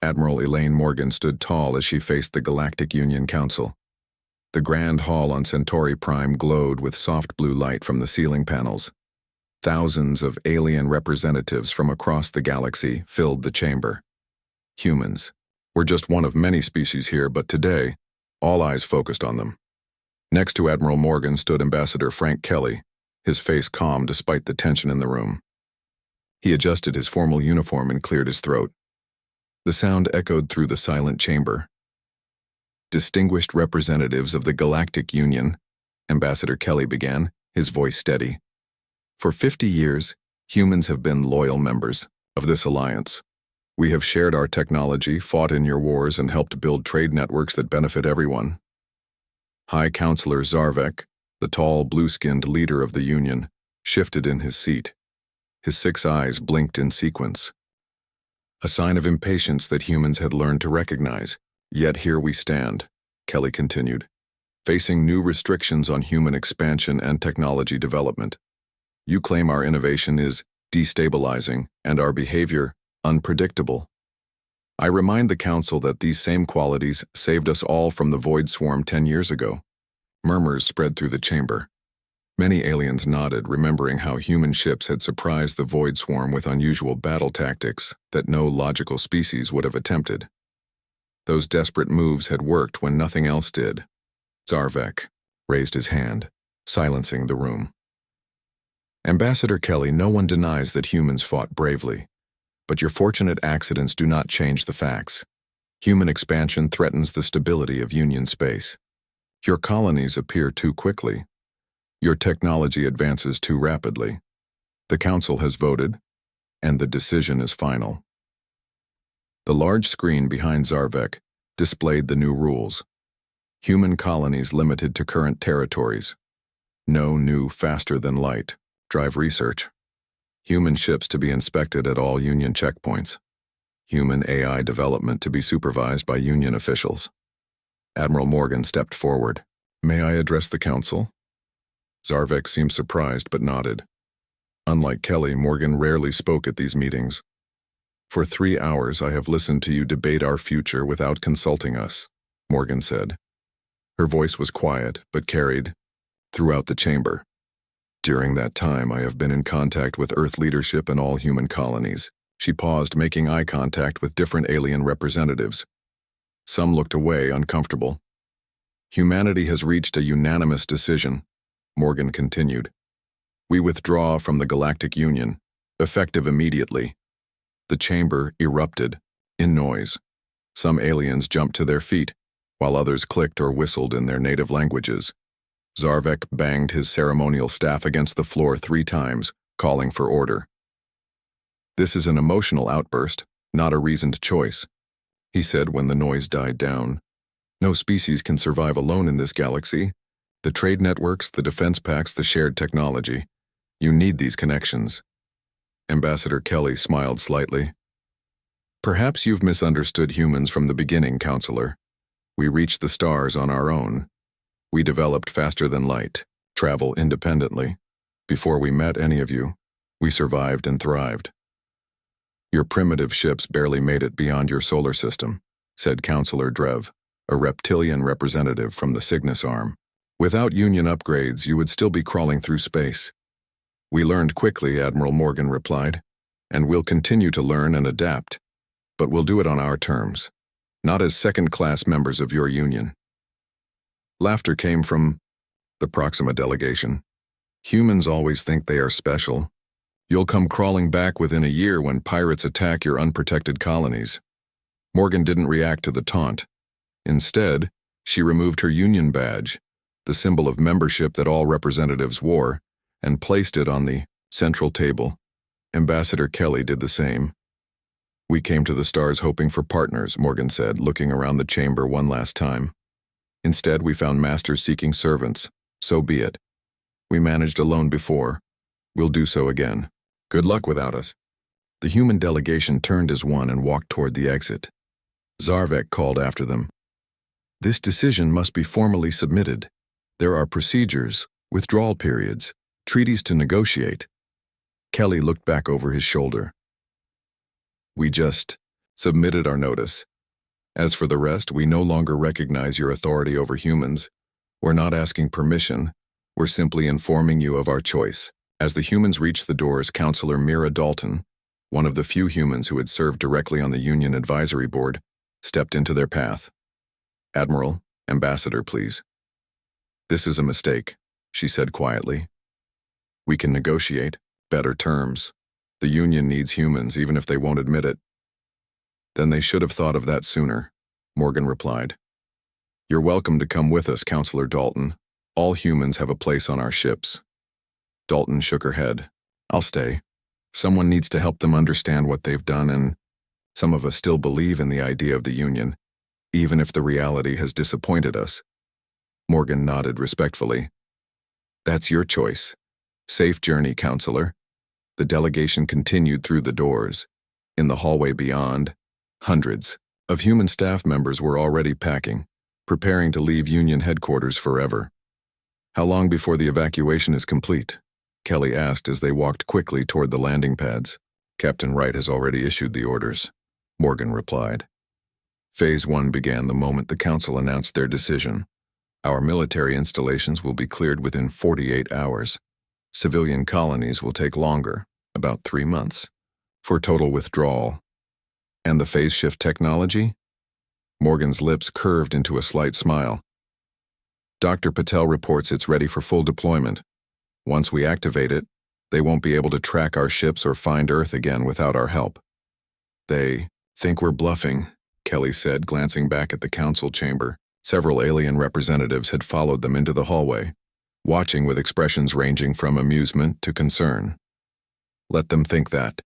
Admiral Elaine Morgan stood tall as she faced the Galactic Union Council. The grand hall on Centauri Prime glowed with soft blue light from the ceiling panels. Thousands of alien representatives from across the galaxy filled the chamber. Humans were just one of many species here, but today, all eyes focused on them. Next to Admiral Morgan stood Ambassador Frank Kelly, his face calm despite the tension in the room. He adjusted his formal uniform and cleared his throat. The sound echoed through the silent chamber. "Distinguished representatives of the Galactic Union," Ambassador Kelly began, his voice steady. "For 50 years, humans have been loyal members of this alliance. We have shared our technology, fought in your wars, and helped build trade networks that benefit everyone." High Counselor Zarvek, the tall, blue-skinned leader of the Union, shifted in his seat. His 6 eyes blinked in sequence. A sign of impatience that humans had learned to recognize. "Yet here we stand," Kelly continued, "facing new restrictions on human expansion and technology development. You claim our innovation is destabilizing and our behavior unpredictable. I remind the Council that these same qualities saved us all from the Void Swarm 10 years ago." Murmurs spread through the chamber. Many aliens nodded, remembering how human ships had surprised the Void Swarm with unusual battle tactics that no logical species would have attempted. Those desperate moves had worked when nothing else did. Zarvek raised his hand, silencing the room. "Ambassador Kelly, no one denies that humans fought bravely. But your fortunate accidents do not change the facts. Human expansion threatens the stability of Union space. Your colonies appear too quickly. Your technology advances too rapidly. The Council has voted, and the decision is final." The large screen behind Zarvek displayed the new rules. Human colonies limited to current territories. No new faster-than-light drive research. Human ships to be inspected at all Union checkpoints. Human AI development to be supervised by Union officials. Admiral Morgan stepped forward. "May I address the Council?" Zarvek seemed surprised but nodded. Unlike Kelly, Morgan rarely spoke at these meetings. "For 3 hours I have listened to you debate our future without consulting us," Morgan said. Her voice was quiet but carried throughout the chamber. "During that time I have been in contact with Earth leadership and all human colonies." She paused, making eye contact with different alien representatives. Some looked away, uncomfortable. "Humanity has reached a unanimous decision," Morgan continued. "We withdraw from the Galactic Union, effective immediately." The chamber erupted in noise. Some aliens jumped to their feet, while others clicked or whistled in their native languages. Zarvek banged his ceremonial staff against the floor 3 times, calling for order. "This is an emotional outburst, not a reasoned choice," he said when the noise died down. "No species can survive alone in this galaxy. The trade networks, the defense pacts, the shared technology. You need these connections." Ambassador Kelly smiled slightly. "Perhaps you've misunderstood humans from the beginning, Counselor. We reached the stars on our own. We developed faster than light, travel independently. Before we met any of you, we survived and thrived. Your primitive ships barely made it beyond your solar system," said Counselor Drev, a reptilian representative from the Cygnus arm. "Without Union upgrades, you would still be crawling through space." "We learned quickly," Admiral Morgan replied, "and we'll continue to learn and adapt. But we'll do it on our terms, not as second-class members of your Union." Laughter came from the Proxima delegation. "Humans always think they are special. You'll come crawling back within a year when pirates attack your unprotected colonies." Morgan didn't react to the taunt. Instead, she removed her Union badge, the symbol of membership that all representatives wore, and placed it on the central table. Ambassador Kelly did the same. "We came to the stars hoping for partners," Morgan said, looking around the chamber one last time. "Instead, we found masters seeking servants. So be it. We managed alone before. We'll do so again. Good luck without us." The human delegation turned as one and walked toward the exit. Zarvek called after them. "This decision must be formally submitted. There are procedures, withdrawal periods, treaties to negotiate." Kelly looked back over his shoulder. "We just submitted our notice. As for the rest, we no longer recognize your authority over humans. We're not asking permission, we're simply informing you of our choice. As the humans reached the doors, Counselor Mira Dalton, one of the few humans who had served directly on the Union Advisory Board, stepped into their path. "Admiral, Ambassador, please." "This is a mistake," she said quietly. "We can negotiate better terms. The Union needs humans, even if they won't admit it." "Then they should have thought of that sooner," Morgan replied. "You're welcome to come with us, Counselor Dalton. All humans have a place on our ships." Dalton shook her head. "I'll stay. Someone needs to help them understand what they've done, and some of us still believe in the idea of the Union, even if the reality has disappointed us." Morgan nodded respectfully. "That's your choice. Safe journey, Counselor." The delegation continued through the doors. In the hallway beyond, hundreds of human staff members were already packing, preparing to leave Union headquarters forever. "How long before the evacuation is complete?" Kelly asked as they walked quickly toward the landing pads. "Captain Wright has already issued the orders," Morgan replied. Phase 1 began the moment the Council announced their decision. "Our military installations will be cleared within 48 hours. Civilian colonies will take longer, about 3 months, for total withdrawal." "And the phase shift technology?" Morgan's lips curved into a slight smile. "Dr. Patel reports it's ready for full deployment. Once we activate it, they won't be able to track our ships or find Earth again without our help." "They think we're bluffing," Kelly said, glancing back at the council chamber. Several alien representatives had followed them into the hallway, watching with expressions ranging from amusement to concern. "Let them think that,"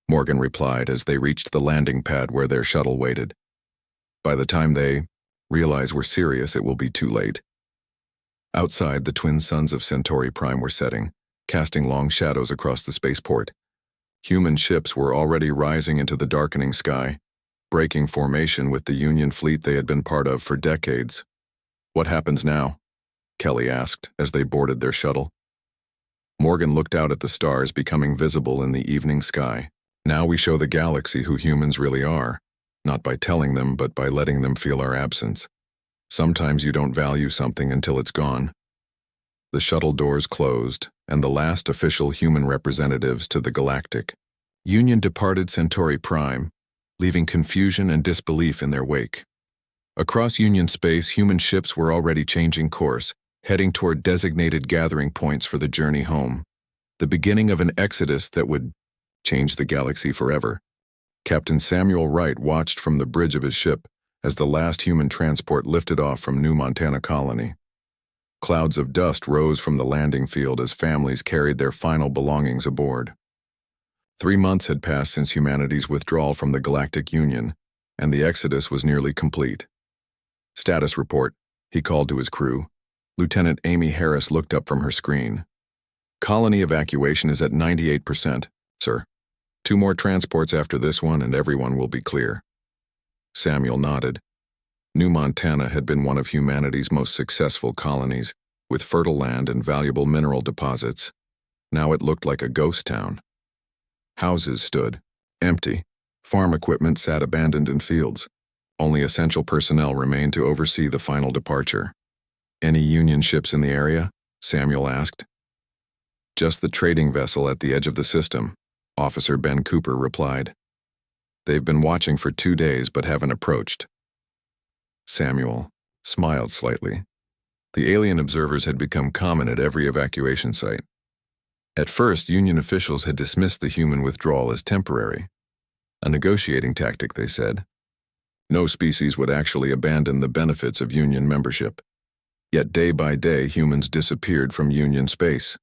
Morgan replied as they reached the landing pad where their shuttle waited. "By the time they realize we're serious, it will be too late." Outside, the twin suns of Centauri Prime were setting, casting long shadows across the spaceport. Human ships were already rising into the darkening sky, breaking formation with the Union fleet they had been part of for decades. "What happens now?" Kelly asked as they boarded their shuttle. Morgan looked out at the stars becoming visible in the evening sky. "Now we show the galaxy who humans really are, not by telling them but by letting them feel our absence. Sometimes you don't value something until it's gone." The shuttle doors closed, and the last official human representatives to the Galactic Union departed Centauri Prime, leaving confusion and disbelief in their wake. Across Union space, human ships were already changing course, heading toward designated gathering points for the journey home, the beginning of an exodus that would change the galaxy forever. Captain Samuel Wright watched from the bridge of his ship as the last human transport lifted off from New Montana Colony. Clouds of dust rose from the landing field as families carried their final belongings aboard. 3 months had passed since humanity's withdrawal from the Galactic Union, and the exodus was nearly complete. "Status report," he called to his crew. Lieutenant Amy Harris looked up from her screen. "Colony evacuation is at 98%, sir. 2 more transports after this one and everyone will be clear." Samuel nodded. New Montana had been one of humanity's most successful colonies, with fertile land and valuable mineral deposits. Now it looked like a ghost town. Houses stood empty. Farm equipment sat abandoned in fields. Only essential personnel remained to oversee the final departure. "Any Union ships in the area?" Samuel asked. "Just the trading vessel at the edge of the system," Officer Ben Cooper replied. "They've been watching for 2 days but haven't approached." Samuel smiled slightly. The alien observers had become common at every evacuation site. At first, Union officials had dismissed the human withdrawal as temporary. A negotiating tactic, they said. No species would actually abandon the benefits of Union membership. Yet day by day, humans disappeared from Union space.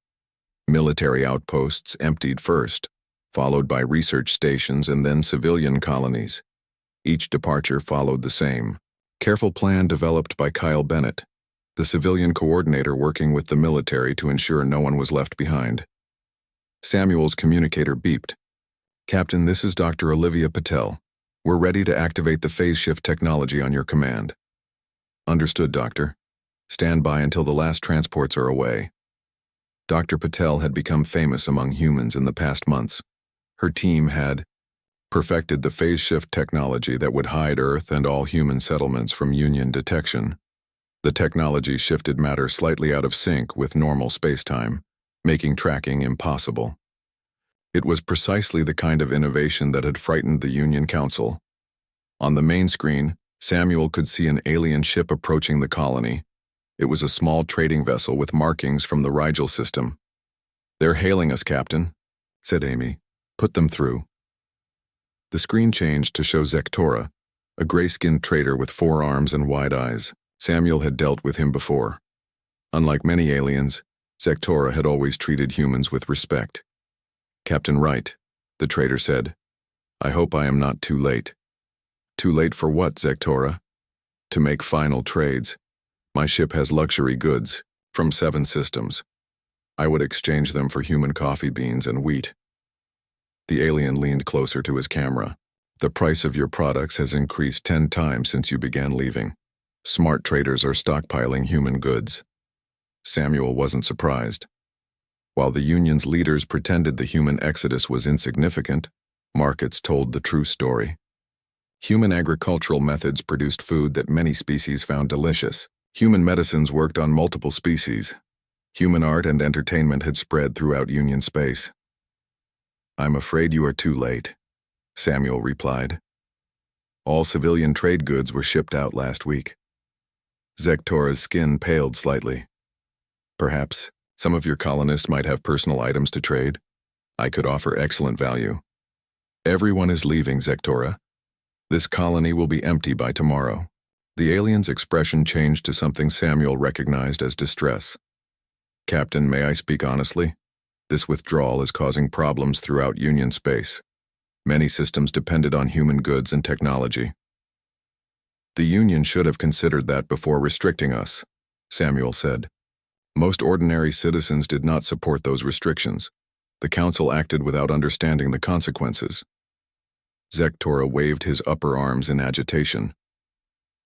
Military outposts emptied first, followed by research stations and then civilian colonies. Each departure followed the same careful plan developed by Kyle Bennett, the civilian coordinator working with the military to ensure no one was left behind. Samuel's communicator beeped. "Captain, this is Dr. Olivia Patel. We're ready to activate the phase shift technology on your command." "Understood, Doctor. Stand by until the last transports are away." Dr. Patel had become famous among humans in the past months. Her team had perfected the phase shift technology that would hide Earth and all human settlements from Union detection. The technology shifted matter slightly out of sync with normal spacetime, making tracking impossible. It was precisely the kind of innovation that had frightened the Union Council. On the main screen, Samuel could see an alien ship approaching the colony. It was a small trading vessel with markings from the Rigel system. "They're hailing us, Captain," said Amy. "Put them through." The screen changed to show Zektora, a gray-skinned trader with 4 arms and wide eyes. Samuel had dealt with him before. Unlike many aliens, Zektora had always treated humans with respect. "Captain Wright," the trader said, "I hope I am not too late." "Too late for what, Zektora?" "To make final trades. My ship has luxury goods from 7 systems. I would exchange them for human coffee beans and wheat." The alien leaned closer to his camera. "The price of your products has increased 10 times since you began leaving. Smart traders are stockpiling human goods." Samuel wasn't surprised. While the Union's leaders pretended the human exodus was insignificant, markets told the true story. Human agricultural methods produced food that many species found delicious. Human medicines worked on multiple species. Human art and entertainment had spread throughout Union space. "I'm afraid you are too late," Samuel replied. "All civilian trade goods were shipped out last week." Zektora's skin paled slightly. "Perhaps some of your colonists might have personal items to trade. I could offer excellent value." "Everyone is leaving, Zektora. This colony will be empty by tomorrow." The alien's expression changed to something Samuel recognized as distress. "Captain, may I speak honestly? This withdrawal is causing problems throughout Union space. Many systems depended on human goods and technology." "The Union should have considered that before restricting us," Samuel said. "Most ordinary citizens did not support those restrictions. The Council acted without understanding the consequences." Zektora waved his upper arms in agitation.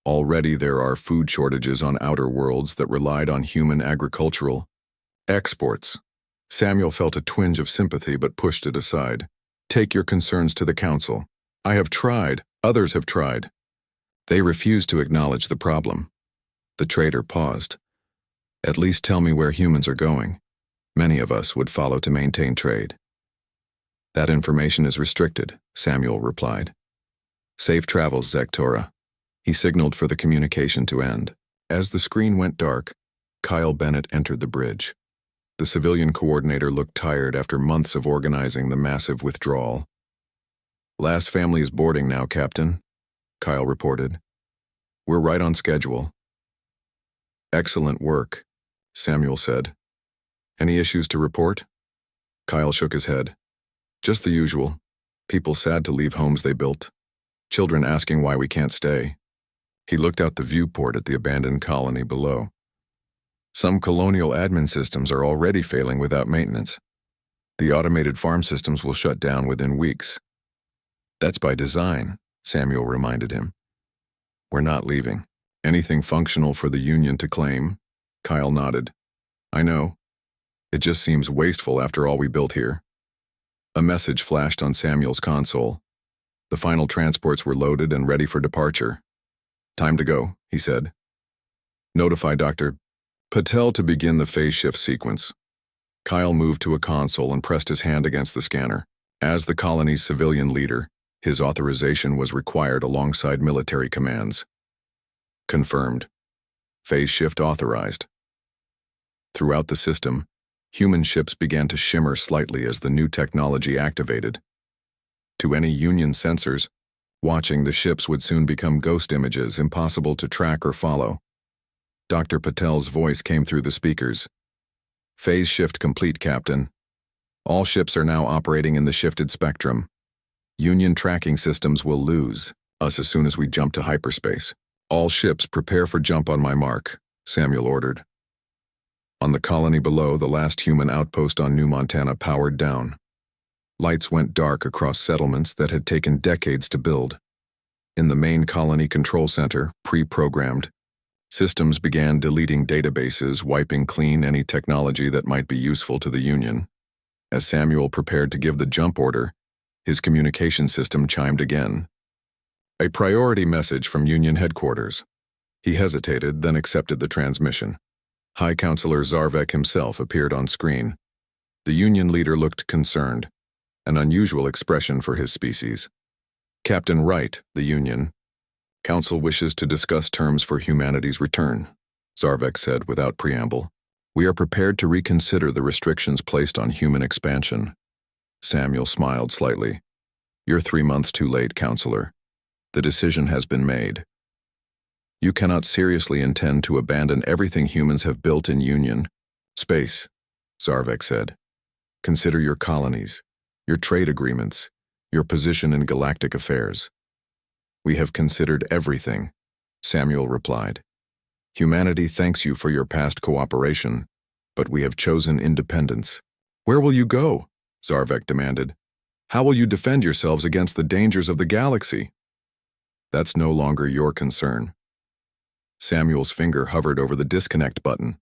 "Already there are food shortages on outer worlds that relied on human agricultural exports." Samuel felt a twinge of sympathy but pushed it aside. "Take your concerns to the Council. I have tried. Others have tried. They refuse to acknowledge the problem." The trader paused. "At least tell me where humans are going. Many of us would follow to maintain trade." "That information is restricted," Samuel replied. "Safe travels, Zektora." He signaled for the communication to end. As the screen went dark, Kyle Bennett entered the bridge. The civilian coordinator looked tired after months of organizing the massive withdrawal. "Last family is boarding now, Captain," Kyle reported. "We're right on schedule." "Excellent work," Samuel said. "Any issues to report?" Kyle shook his head. "Just the usual. People sad to leave homes they built. Children asking why we can't stay." He looked out the viewport at the abandoned colony below. "Some colonial admin systems are already failing without maintenance. The automated farm systems will shut down within weeks." "That's by design," Samuel reminded him. "We're not leaving. Anything functional for the Union to claim?" Kyle nodded. "I know. It just seems wasteful after all we built here." A message flashed on Samuel's console. The final transports were loaded and ready for departure. "Time to go," he said. "Notify Dr. Patel to begin the phase shift sequence." Kyle moved to a console and pressed his hand against the scanner. As the colony's civilian leader, his authorization was required alongside military commands. Confirmed. Phase shift authorized. Throughout the system, human ships began to shimmer slightly as the new technology activated. To any Union sensors, watching the ships would soon become ghost images impossible to track or follow. Dr. Patel's voice came through the speakers. "Phase shift complete, Captain. All ships are now operating in the shifted spectrum. Union tracking systems will lose us as soon as we jump to hyperspace. All ships prepare for jump on my mark," Samuel ordered. On the colony below, the last human outpost on New Montana powered down. Lights went dark across settlements that had taken decades to build. In the main colony control center, pre-programmed, systems began deleting databases, wiping clean any technology that might be useful to the Union. As Samuel prepared to give the jump order, His communication system chimed again. A priority message from Union headquarters. He hesitated, then accepted the transmission. High Counselor Zarvek himself appeared on screen. The Union leader looked concerned, an unusual expression for his species. Captain Wright, the Union. Council wishes to discuss terms for humanity's return, Zarvek said without preamble. We are prepared to reconsider the restrictions placed on human expansion. Samuel smiled slightly. You're 3 months too late, Counselor. The decision has been made. You cannot seriously intend to abandon everything humans have built in Union. Space, Zarvek said. Consider your colonies, your trade agreements, your position in galactic affairs. We have considered everything, Samuel replied. Humanity thanks you for your past cooperation, but we have chosen independence. Where will you go? Zarvek demanded. How will you defend yourselves against the dangers of the galaxy? That's no longer your concern. Samuel's finger hovered over the disconnect button.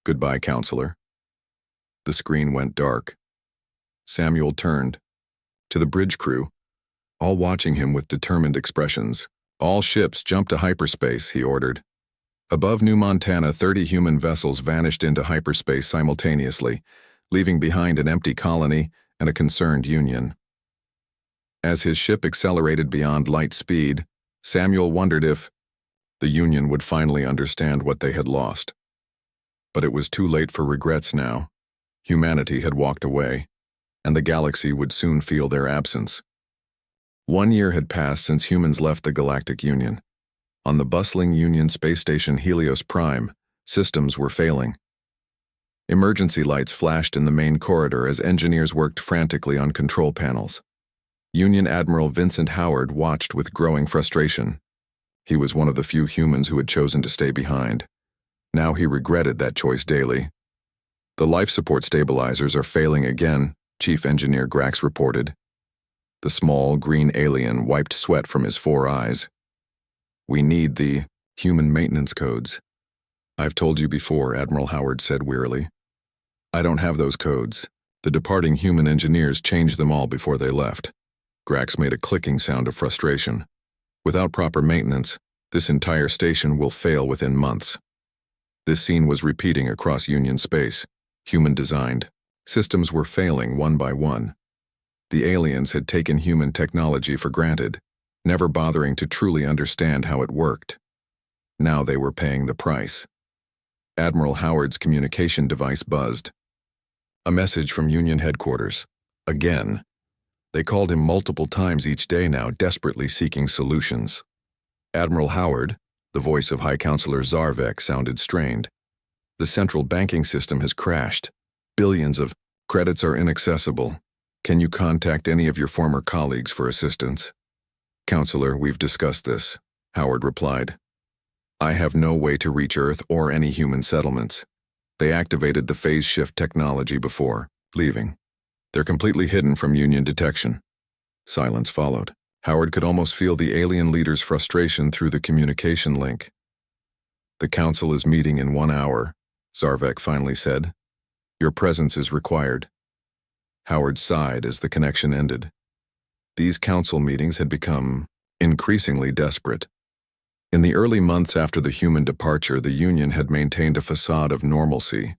Goodbye, Counselor. The screen went dark. Samuel turned to the bridge crew, all watching him with determined expressions. All ships jump to hyperspace, he ordered. Above New Montana, 30 human vessels vanished into hyperspace simultaneously, leaving behind an empty colony and a concerned Union. As his ship accelerated beyond light speed, Samuel wondered if the Union would finally understand what they had lost. But it was too late for regrets now. Humanity had walked away, and the galaxy would soon feel their absence. 1 year had passed since humans left the Galactic Union. On the bustling Union space station Helios Prime, systems were failing. Emergency lights flashed in the main corridor as engineers worked frantically on control panels. Union Admiral Vincent Howard watched with growing frustration. He was one of the few humans who had chosen to stay behind. Now he regretted that choice daily. The life support stabilizers are failing again, Chief Engineer Grax reported. The small, green alien wiped sweat from his 4 eyes. We need the human maintenance codes. I've told you before, Admiral Howard said wearily. I don't have those codes. The departing human engineers changed them all before they left. Grax made a clicking sound of frustration. Without proper maintenance, this entire station will fail within months. This scene was repeating across Union space, human-designed. Systems were failing one by one. The aliens had taken human technology for granted, never bothering to truly understand how it worked. Now they were paying the price. Admiral Howard's communication device buzzed. A message from Union headquarters. Again. They called him multiple times each day now, desperately seeking solutions. Admiral Howard, the voice of High Counselor Zarvek, sounded strained. The central banking system has crashed. Billions of credits are inaccessible. Can you contact any of your former colleagues for assistance? Counselor, we've discussed this, Howard replied. I have no way to reach Earth or any human settlements. They activated the phase shift technology before leaving. They're completely hidden from Union detection. Silence followed. Howard could almost feel the alien leader's frustration through the communication link. The council is meeting in 1 hour, Zarvek finally said. Your presence is required. Howard sighed as the connection ended. These council meetings had become increasingly desperate. In the early months after the human departure, the Union had maintained a facade of normalcy.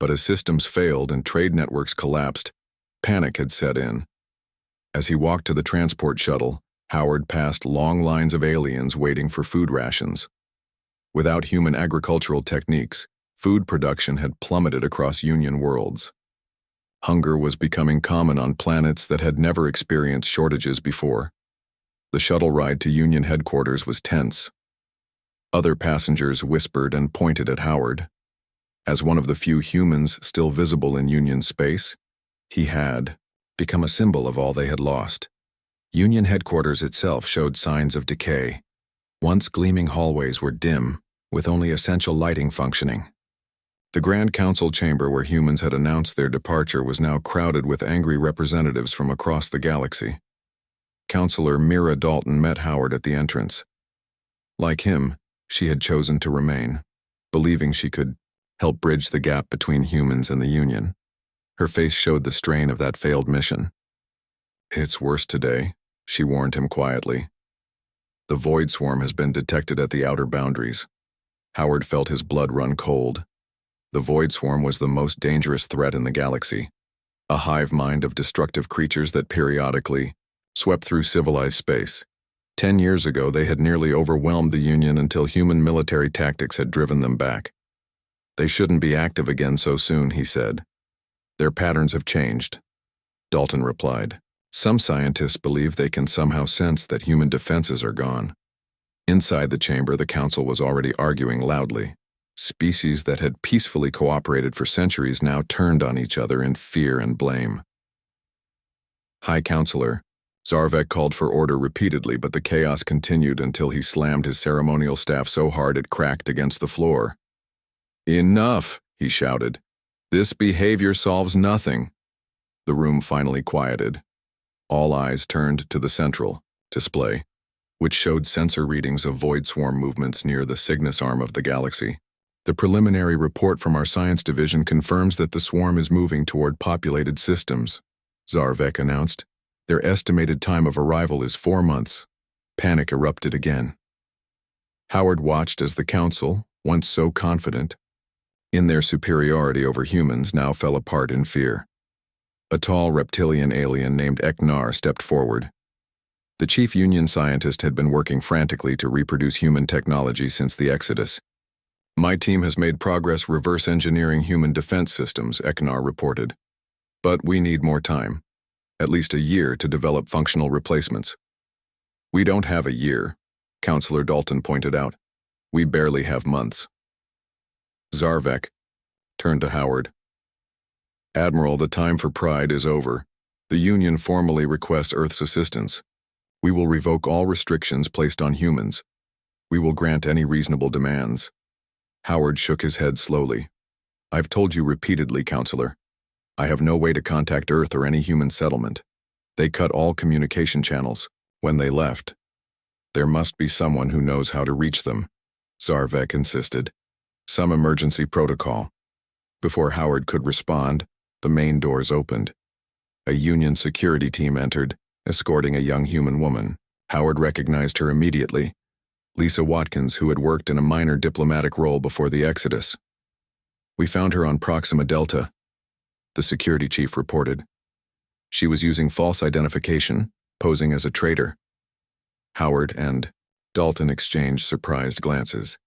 But as systems failed and trade networks collapsed, panic had set in. As he walked to the transport shuttle, Howard passed long lines of aliens waiting for food rations. Without human agricultural techniques, food production had plummeted across Union worlds. Hunger was becoming common on planets that had never experienced shortages before. The shuttle ride to Union headquarters was tense. Other passengers whispered and pointed at Howard. As one of the few humans still visible in Union space, he had become a symbol of all they had lost. Union headquarters itself showed signs of decay. Once gleaming hallways were dim, with only essential lighting functioning. The Grand Council chamber where humans had announced their departure was now crowded with angry representatives from across the galaxy. Counselor Mira Dalton met Howard at the entrance. Like him, she had chosen to remain, believing she could help bridge the gap between humans and the Union. Her face showed the strain of that failed mission. It's worse today, she warned him quietly. The void swarm has been detected at the outer boundaries. Howard felt his blood run cold. The void swarm was the most dangerous threat in the galaxy, a hive mind of destructive creatures that periodically swept through civilized space. 10 years ago, they had nearly overwhelmed the Union until human military tactics had driven them back. They shouldn't be active again so soon, he said. Their patterns have changed, Dalton replied. Some scientists believe they can somehow sense that human defenses are gone. Inside the chamber, the council was already arguing loudly. Species that had peacefully cooperated for centuries now turned on each other in fear and blame. High Counselor, Zarvek called for order repeatedly, but the chaos continued until he slammed his ceremonial staff so hard it cracked against the floor. Enough, he shouted. This behavior solves nothing. The room finally quieted. All eyes turned to the central display, which showed sensor readings of void swarm movements near the Cygnus arm of the galaxy. The preliminary report from our science division confirms that the swarm is moving toward populated systems, Zarvek announced. Their estimated time of arrival is 4 months. Panic erupted again. Howard watched as the council, once so confident in their superiority over humans, now fell apart in fear. A tall reptilian alien named Eknar stepped forward. The chief Union scientist had been working frantically to reproduce human technology since the Exodus. My team has made progress reverse engineering human defense systems, Eknar reported. But we need more time. At least a year to develop functional replacements. We don't have a year, Counselor Dalton pointed out. We barely have months. Zarvek turned to Howard. Admiral, the time for pride is over. The Union formally requests Earth's assistance. We will revoke all restrictions placed on humans. We will grant any reasonable demands. Howard shook his head slowly. I've told you repeatedly, Counselor. I have no way to contact Earth or any human settlement. They cut all communication channels when they left. There must be someone who knows how to reach them, Zarvek insisted. Some emergency protocol. Before Howard could respond, the main doors opened. A Union security team entered, escorting a young human woman. Howard recognized her immediately. Lisa Watkins, who had worked in a minor diplomatic role before the Exodus. We found her on Proxima Delta, the security chief reported. She was using false identification, posing as a traitor. Howard and Dalton exchanged surprised glances.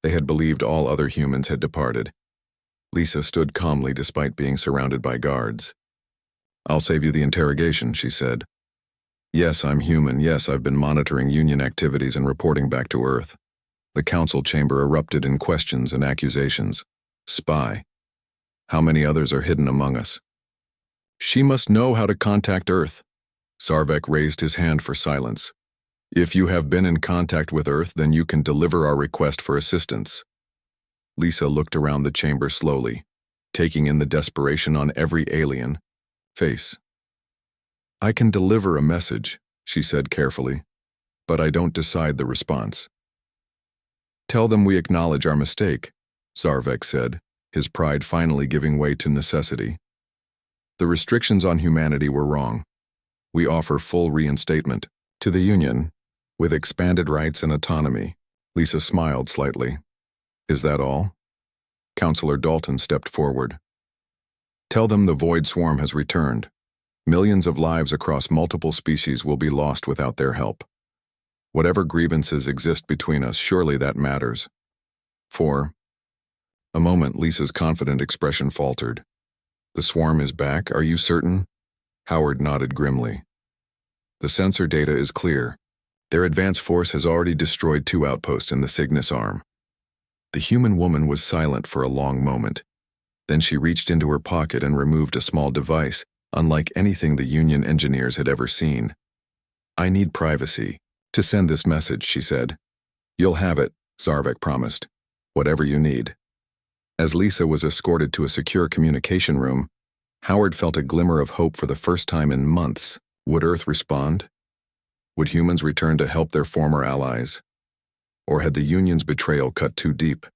They had believed all other humans had departed. Lisa stood calmly despite being surrounded by guards. I'll save you the interrogation, she said. Yes, I'm human. Yes, I've been monitoring Union activities and reporting back to Earth. The council chamber erupted in questions and accusations. Spy. How many others are hidden among us? She must know how to contact Earth. Zarvek raised his hand for silence. If you have been in contact with Earth, then you can deliver our request for assistance. Lisa looked around the chamber slowly, taking in the desperation on every alien face. I can deliver a message, she said carefully, but I don't decide the response. Tell them we acknowledge our mistake, Zarvek said, his pride finally giving way to necessity. The restrictions on humanity were wrong. We offer full reinstatement to the Union, with expanded rights and autonomy. Lisa smiled slightly. Is that all? Counselor Dalton stepped forward. Tell them the void swarm has returned. Millions of lives across multiple species will be lost without their help. Whatever grievances exist between us, surely that matters. For a moment, Lisa's confident expression faltered. The swarm is back, are you certain? Howard nodded grimly. The sensor data is clear. Their advance force has already destroyed 2 outposts in the Cygnus arm. The human woman was silent for a long moment. Then she reached into her pocket and removed a small device, unlike anything the Union engineers had ever seen. I need privacy to send this message, she said. You'll have it, Zarvek promised. Whatever you need. As Lisa was escorted to a secure communication room, Howard felt a glimmer of hope for the first time in months. Would Earth respond? Would humans return to help their former allies? Or had the Union's betrayal cut too deep?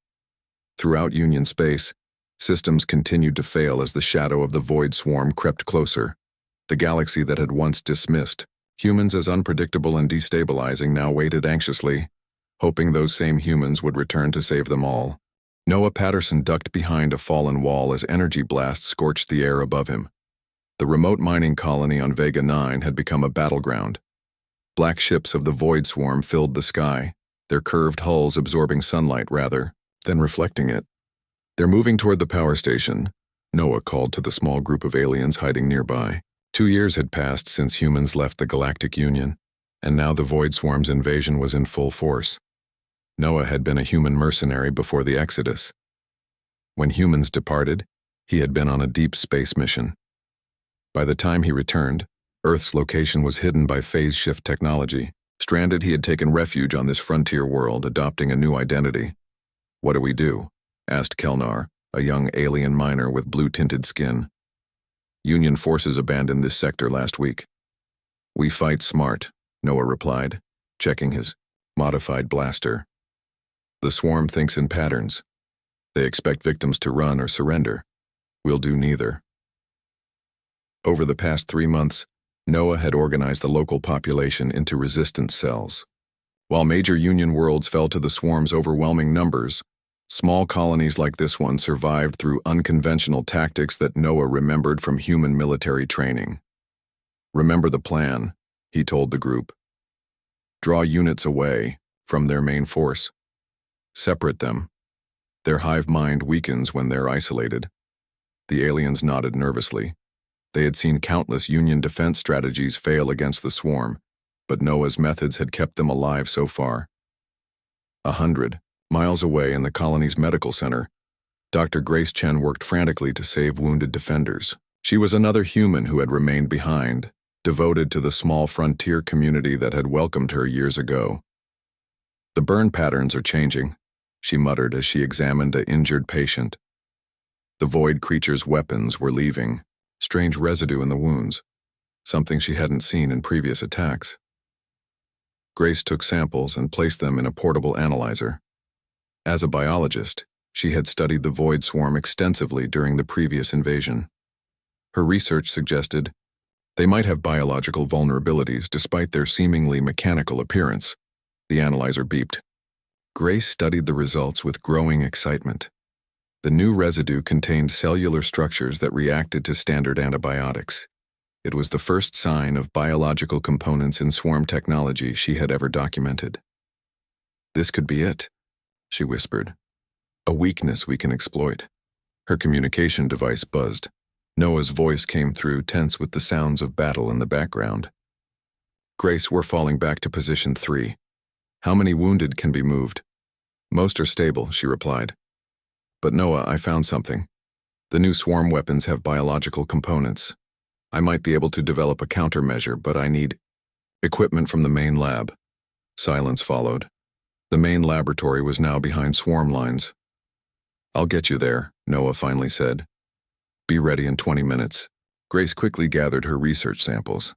Throughout Union space, systems continued to fail as the shadow of the void swarm crept closer. The galaxy that had once dismissed humans as unpredictable and destabilizing now waited anxiously, hoping those same humans would return to save them all. Noah Patterson ducked behind a fallen wall as energy blasts scorched the air above him. The remote mining colony on Vega 9 had become a battleground. Black ships of the Void Swarm filled the sky, their curved hulls absorbing sunlight rather than reflecting it. "They're moving toward the power station," Noah called to the small group of aliens hiding nearby. 2 years had passed since humans left the Galactic Union, and now the Void Swarm's invasion was in full force. Noah had been a human mercenary before the Exodus. When humans departed, he had been on a deep space mission. By the time he returned, Earth's location was hidden by phase shift technology. Stranded, he had taken refuge on this frontier world, adopting a new identity. "What do we do?" asked Kelnar, a young alien miner with blue-tinted skin. "Union forces abandoned this sector last week." "We fight smart," Noah replied, checking his modified blaster. "The swarm thinks in patterns. They expect victims to run or surrender. We'll do neither." Over the past 3 months, Noah had organized the local population into resistance cells. While major Union worlds fell to the swarm's overwhelming numbers, small colonies like this one survived through unconventional tactics that Noah remembered from human military training. "Remember the plan," he told the group. "Draw units away from their main force. Separate them. Their hive mind weakens when they're isolated." The aliens nodded nervously. They had seen countless Union defense strategies fail against the swarm, but Noah's methods had kept them alive so far. 100 miles away in the colony's medical center, Dr. Grace Chen worked frantically to save wounded defenders. She was another human who had remained behind, devoted to the small frontier community that had welcomed her years ago. "The burn patterns are changing," she muttered as she examined an injured patient. The void creature's weapons were leaving, strange residue in the wounds, something she hadn't seen in previous attacks. Grace took samples and placed them in a portable analyzer. As a biologist, she had studied the Void Swarm extensively during the previous invasion. Her research suggested they might have biological vulnerabilities despite their seemingly mechanical appearance. The analyzer beeped. Grace studied the results with growing excitement. The new residue contained cellular structures that reacted to standard antibiotics. It was the first sign of biological components in swarm technology she had ever documented. "This could be it," she whispered. "A weakness we can exploit." Her communication device buzzed. Noah's voice came through, tense with the sounds of battle in the background. "Grace, we're falling back to position 3. How many wounded can be moved?" "Most are stable," she replied. "But Noah, I found something. The new swarm weapons have biological components. I might be able to develop a countermeasure, but I need equipment from the main lab." Silence followed. The main laboratory was now behind swarm lines. "I'll get you there," Noah finally said. "Be ready in 20 minutes. Grace quickly gathered her research samples.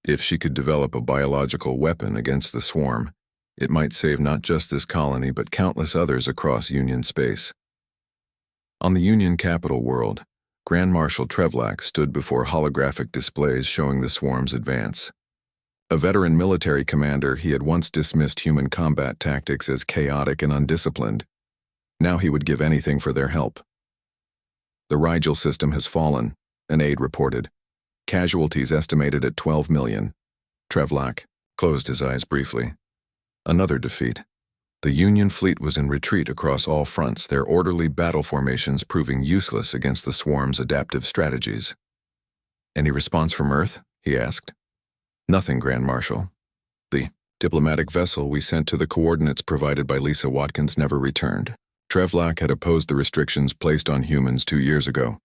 If she could develop a biological weapon against the swarm, it might save not just this colony but countless others across Union space. On the Union capital world, Grand Marshal Trevlak stood before holographic displays showing the swarm's advance. A veteran military commander, he had once dismissed human combat tactics as chaotic and undisciplined. Now he would give anything for their help. "The Rigel system has fallen," an aide reported. "Casualties estimated at 12 million. Trevlak closed his eyes briefly. Another defeat. The Union fleet was in retreat across all fronts, their orderly battle formations proving useless against the swarm's adaptive strategies. "Any response from Earth?" he asked. "Nothing, Grand Marshal. The diplomatic vessel we sent to the coordinates provided by Lisa Watkins never returned." Trevlak had opposed the restrictions placed on humans 2 years ago.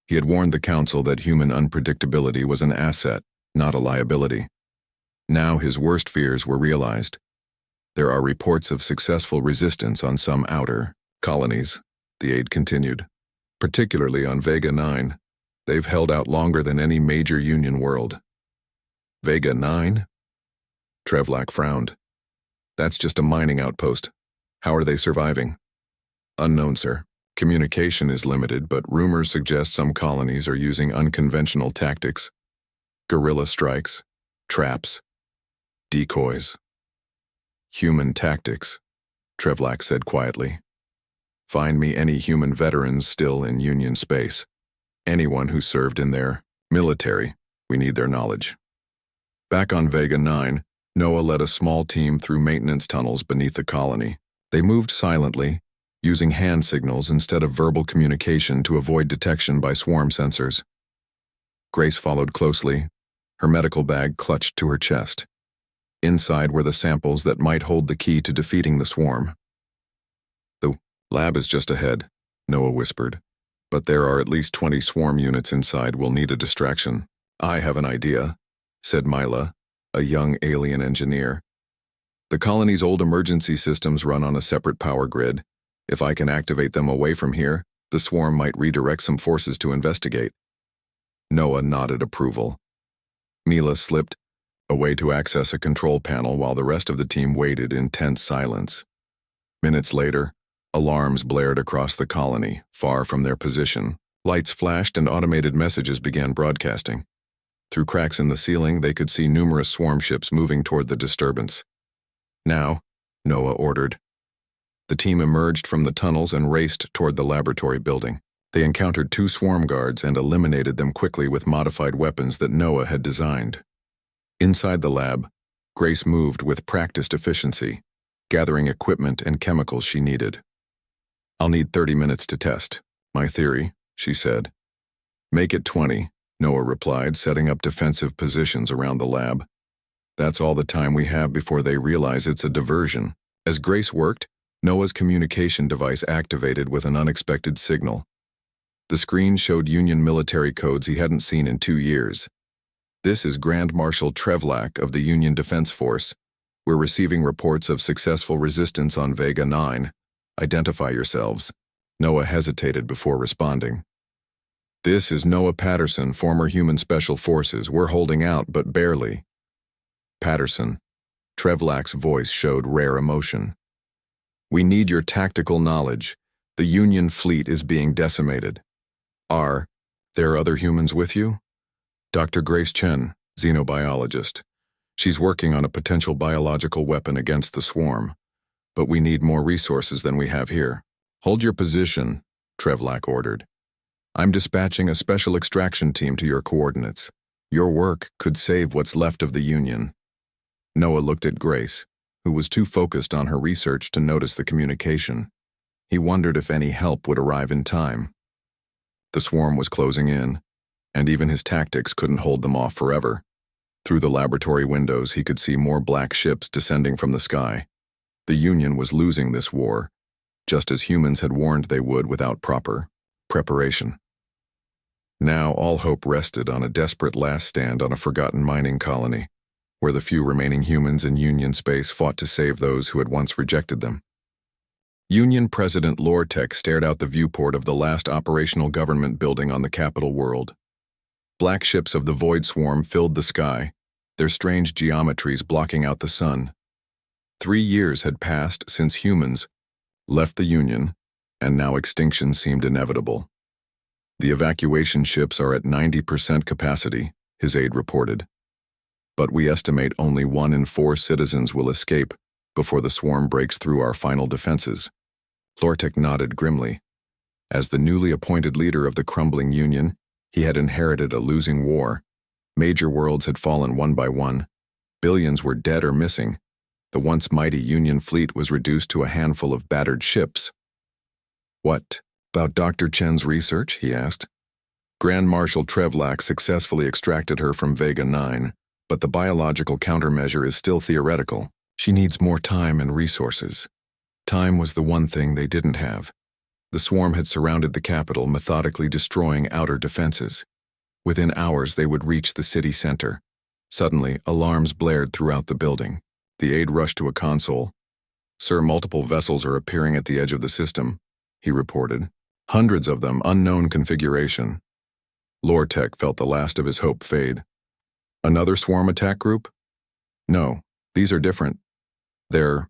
He had warned the Council that human unpredictability was an asset, not a liability. Now his worst fears were realized. "There are reports of successful resistance on some outer colonies," the aide continued. "Particularly on Vega 9. They've held out longer than any major Union world." "Vega 9? Trevlak frowned. "That's just a mining outpost. How are they surviving?" "Unknown, sir. Communication is limited, but rumors suggest some colonies are using unconventional tactics, Guerrilla strikes, traps, decoys. Human tactics, Trevlak said quietly. Find me any human veterans still in Union space. Anyone who served in their military. We need their knowledge. Back on Vega 9, Noah led a small team through maintenance tunnels beneath the colony. They moved silently, using hand signals instead of verbal communication to avoid detection by swarm sensors. Grace followed closely, her medical bag clutched to her chest. Inside were the samples that might hold the key to defeating the swarm. The lab is just ahead, Noah whispered. But there are at least 20 swarm units inside. We'll need a distraction. I have an idea, said Mila, a young alien engineer. The colony's old emergency systems run on a separate power grid. If I can activate them away from here, the swarm might redirect some forces to investigate. Noah nodded approval. Mila slipped away to access a control panel while the rest of the team waited in tense silence. Minutes later, alarms blared across the colony, far from their position. Lights flashed and automated messages began broadcasting. Through cracks in the ceiling, they could see numerous swarm ships moving toward the disturbance. Now, Noah ordered. The team emerged from the tunnels and raced toward the laboratory building. They encountered 2 swarm guards and eliminated them quickly with modified weapons that Noah had designed. Inside the lab, Grace moved with practiced efficiency, gathering equipment and chemicals she needed. I'll need 30 minutes to test. My theory, she said. Make it 20, Noah replied, setting up defensive positions around the lab. That's all the time we have before they realize it's a diversion. As Grace worked, Noah's communication device activated with an unexpected signal. The screen showed Union military codes he hadn't seen in 2 years. This is Grand Marshal Trevlak of the Union Defense Force. We're receiving reports of successful resistance on Vega 9. Identify yourselves. Noah hesitated before responding. This is Noah Patterson, former Human Special Forces. We're holding out, but barely. Patterson. Trevlak's voice showed rare emotion. We need your tactical knowledge. The Union fleet is being decimated. Are there other humans with you? Dr. Grace Chen, xenobiologist. She's working on a potential biological weapon against the swarm. But we need more resources than we have here. Hold your position, Trevlak ordered. I'm dispatching a special extraction team to your coordinates. Your work could save what's left of the Union. Noah looked at Grace, who was too focused on her research to notice the communication. He wondered if any help would arrive in time. The swarm was closing in, and even his tactics couldn't hold them off forever. Through the laboratory windows, he could see more black ships descending from the sky. The Union was losing this war, just as humans had warned they would without proper preparation. Now all hope rested on a desperate last stand on a forgotten mining colony, where the few remaining humans in Union space fought to save those who had once rejected them. Union President Lortek stared out the viewport of the last operational government building on the capital world. Black ships of the Void Swarm filled the sky, their strange geometries blocking out the sun. 3 years had passed since humans left the Union, and now extinction seemed inevitable. The evacuation ships are at 90% capacity, his aide reported. But we estimate only 1 in 4 citizens will escape before the swarm breaks through our final defenses. Lortek nodded grimly. As the newly appointed leader of the crumbling Union, he had inherited a losing war. Major worlds had fallen one by one. Billions were dead or missing. The once mighty Union fleet was reduced to a handful of battered ships. What about Dr. Chen's research? He asked. Grand Marshal Trevlak successfully extracted her from Vega 9, but the biological countermeasure is still theoretical. She needs more time and resources. Time was the one thing they didn't have. The swarm had surrounded the capital, methodically destroying outer defenses. Within hours, they would reach the city center. Suddenly, alarms blared throughout the building. The aide rushed to a console. Sir, multiple vessels are appearing at the edge of the system, he reported. Hundreds of them, unknown configuration. Lortek felt the last of his hope fade. Another swarm attack group? No, these are different. They're...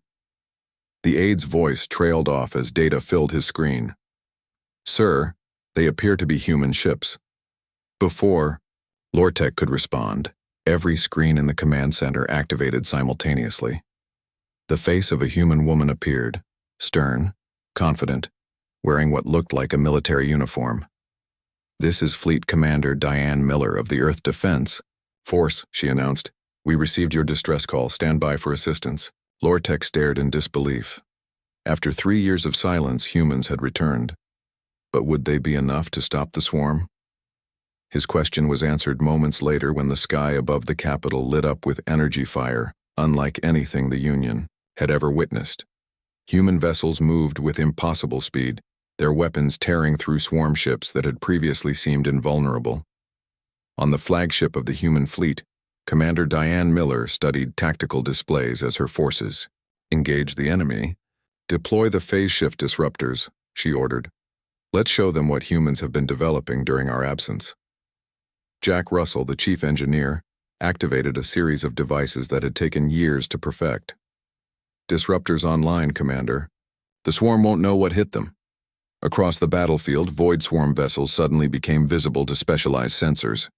The aide's voice trailed off as data filled his screen. Sir, they appear to be human ships. Before, Lortek could respond. Every screen in the command center activated simultaneously. The face of a human woman appeared, stern, confident, wearing what looked like a military uniform. "This is Fleet Commander Diane Miller of the Earth Defense Force," she announced. "We received your distress call. Stand by for assistance." Lortek stared in disbelief. After 3 years of silence, humans had returned. But would they be enough to stop the swarm? His question was answered moments later when the sky above the capital lit up with energy fire, unlike anything the Union had ever witnessed. Human vessels moved with impossible speed, their weapons tearing through swarm ships that had previously seemed invulnerable. On the flagship of the human fleet, Commander Diane Miller studied tactical displays as her forces engaged the enemy. "Deploy the phase shift disruptors," she ordered. "Let's show them what humans have been developing during our absence." Jack Russell, the chief engineer, activated a series of devices that had taken years to perfect. "Disruptors online, Commander. The swarm won't know what hit them." Across the battlefield, Void Swarm vessels suddenly became visible to specialized sensors.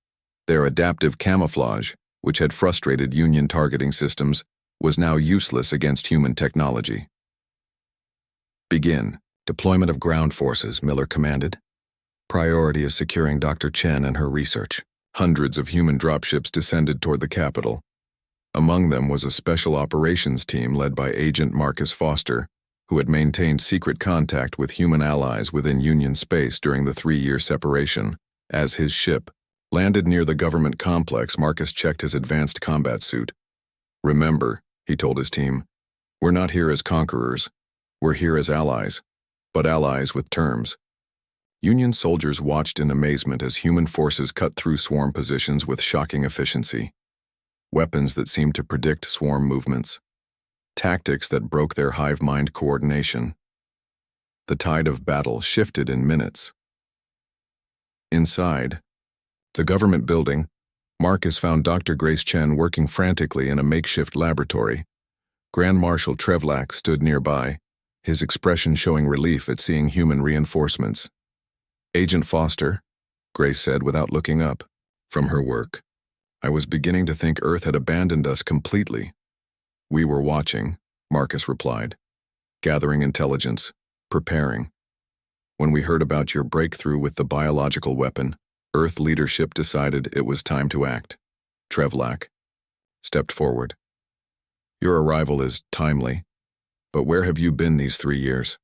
Their adaptive camouflage, which had frustrated Union targeting systems, was now useless against human technology. "Begin. Deployment of ground forces," Miller commanded. "Priority is securing Dr. Chen and her research." Hundreds of human dropships descended toward the capital. Among them was a special operations team led by Agent Marcus Foster, who had maintained secret contact with human allies within Union space during the 3-year separation. As his ship landed near the government complex, Marcus checked his advanced combat suit. "Remember," he told his team, "we're not here as conquerors. We're here as allies, but allies with terms." Union soldiers watched in amazement as human forces cut through swarm positions with shocking efficiency. Weapons that seemed to predict swarm movements. Tactics that broke their hive mind coordination. The tide of battle shifted in minutes. Inside the government building, Marcus found Dr. Grace Chen working frantically in a makeshift laboratory. Grand Marshal Trevlak stood nearby, his expression showing relief at seeing human reinforcements. "Agent Foster," Grace said without looking up from her work. "I was beginning to think Earth had abandoned us completely." "We were watching," Marcus replied. "Gathering intelligence, preparing. When we heard about your breakthrough with the biological weapon, Earth leadership decided it was time to act." Trevlak stepped forward. "Your arrival is timely, but where have you been these 3 years?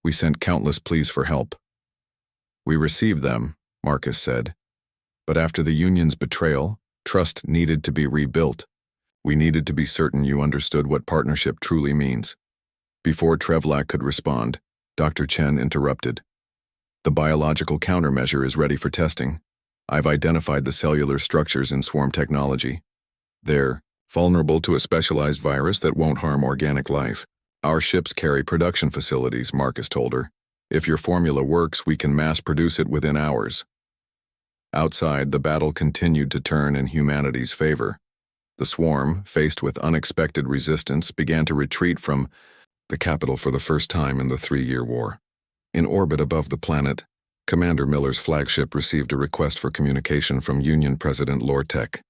We sent countless pleas for help." "We received them," Marcus said. "But after the Union's betrayal, trust needed to be rebuilt. We needed to be certain you understood what partnership truly means." Before Trevlak could respond, Dr. Chen interrupted. "The biological countermeasure is ready for testing. I've identified the cellular structures in swarm technology. They're vulnerable to a specialized virus that won't harm organic life. Our ships carry production facilities," Marcus told her. "If your formula works, we can mass produce it within hours." Outside, the battle continued to turn in humanity's favor. The swarm, faced with unexpected resistance, began to retreat from the capital for the first time in the 3-year war. In orbit above the planet, Commander Miller's flagship received a request for communication from Union President Lortek.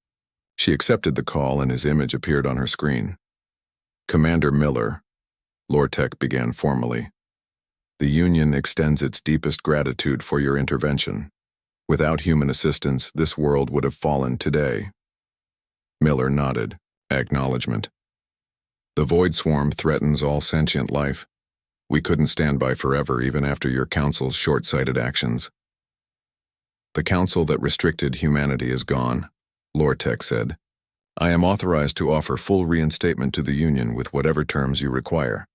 She accepted the call and his image appeared on her screen. "Commander Miller," Lortek began formally, "the Union extends its deepest gratitude for your intervention. Without human assistance, this world would have fallen today." Miller nodded, acknowledgement. "The Void Swarm threatens all sentient life. We couldn't stand by forever even after your Council's short-sighted actions." "The Council that restricted humanity is gone," Lortek said. "I am authorized to offer full reinstatement to the Union with whatever terms you require."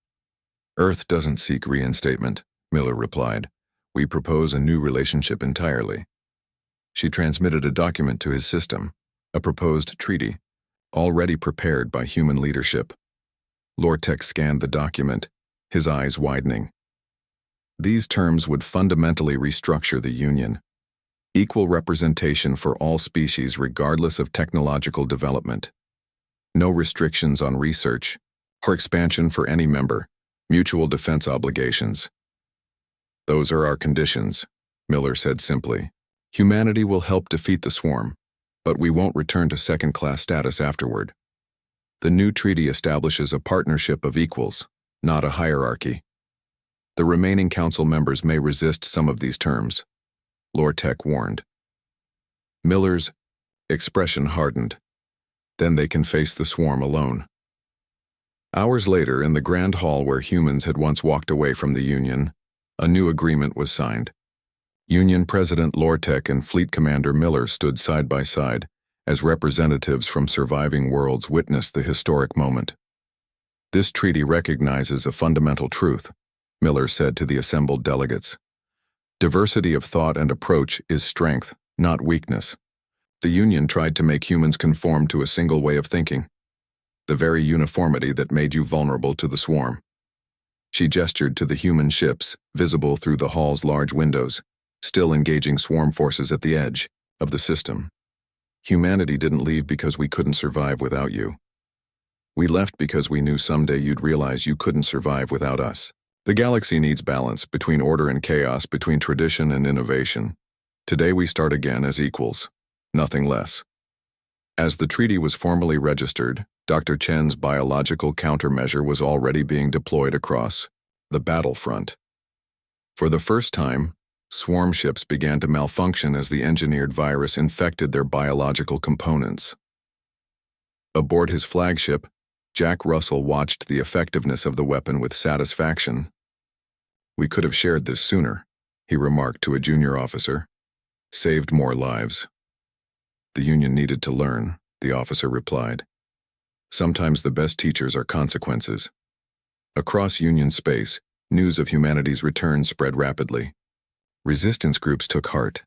"Earth doesn't seek reinstatement," Miller replied. "We propose a new relationship entirely." She transmitted a document to his system, a proposed treaty, already prepared by human leadership. Lortek scanned the document, his eyes widening. These terms would fundamentally restructure the Union. Equal representation for all species regardless of technological development. No restrictions on research or expansion for any member. Mutual defense obligations. "Those are our conditions," Miller said simply. "Humanity will help defeat the swarm. but we won't return to second-class status afterward. The new treaty establishes a partnership of equals, not a hierarchy. The remaining council members may resist some of these terms, Lortek warned. Miller's expression hardened. Then they can face the swarm alone. Hours later, in the grand hall where humans had once walked away from the Union, a new agreement was signed. Union President Lortek and Fleet Commander Miller stood side by side as representatives from surviving worlds witnessed the historic moment. This treaty recognizes a fundamental truth, Miller said to the assembled delegates. Diversity of thought and approach is strength, not weakness. The Union tried to make humans conform to a single way of thinking, the very uniformity that made you vulnerable to the swarm. She gestured to the human ships, visible through the hall's large windows, still engaging swarm forces at the edge of the system. Humanity didn't leave because we couldn't survive without you. We left because we knew someday you'd realize you couldn't survive without us. The galaxy needs balance between order and chaos, between tradition and innovation. Today we start again as equals, nothing less. As the treaty was formally registered, Dr. Chen's biological countermeasure was already being deployed across the battlefront. For the first time, swarm ships began to malfunction as the engineered virus infected their biological components. Aboard his flagship, Jack Russell watched the effectiveness of the weapon with satisfaction. "We could have shared this sooner," he remarked to a junior officer. "Saved more lives." "The Union needed to learn," the officer replied. "Sometimes the best teachers are consequences." Across Union space, news of humanity's return spread rapidly. Resistance groups took heart.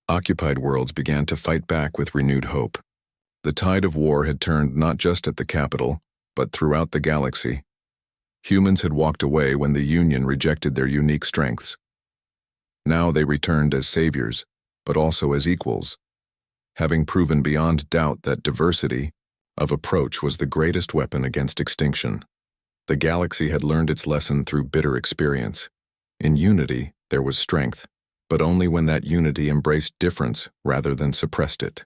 Occupied worlds began to fight back with renewed hope. The tide of war had turned not just at the capital, but throughout the galaxy. Humans had walked away when the Union rejected their unique strengths. Now they returned as saviors, but also as equals, having proven beyond doubt that diversity of approach was the greatest weapon against extinction. The galaxy had learned its lesson through bitter experience. In unity, there was strength, but only when that unity embraced difference rather than suppressed it.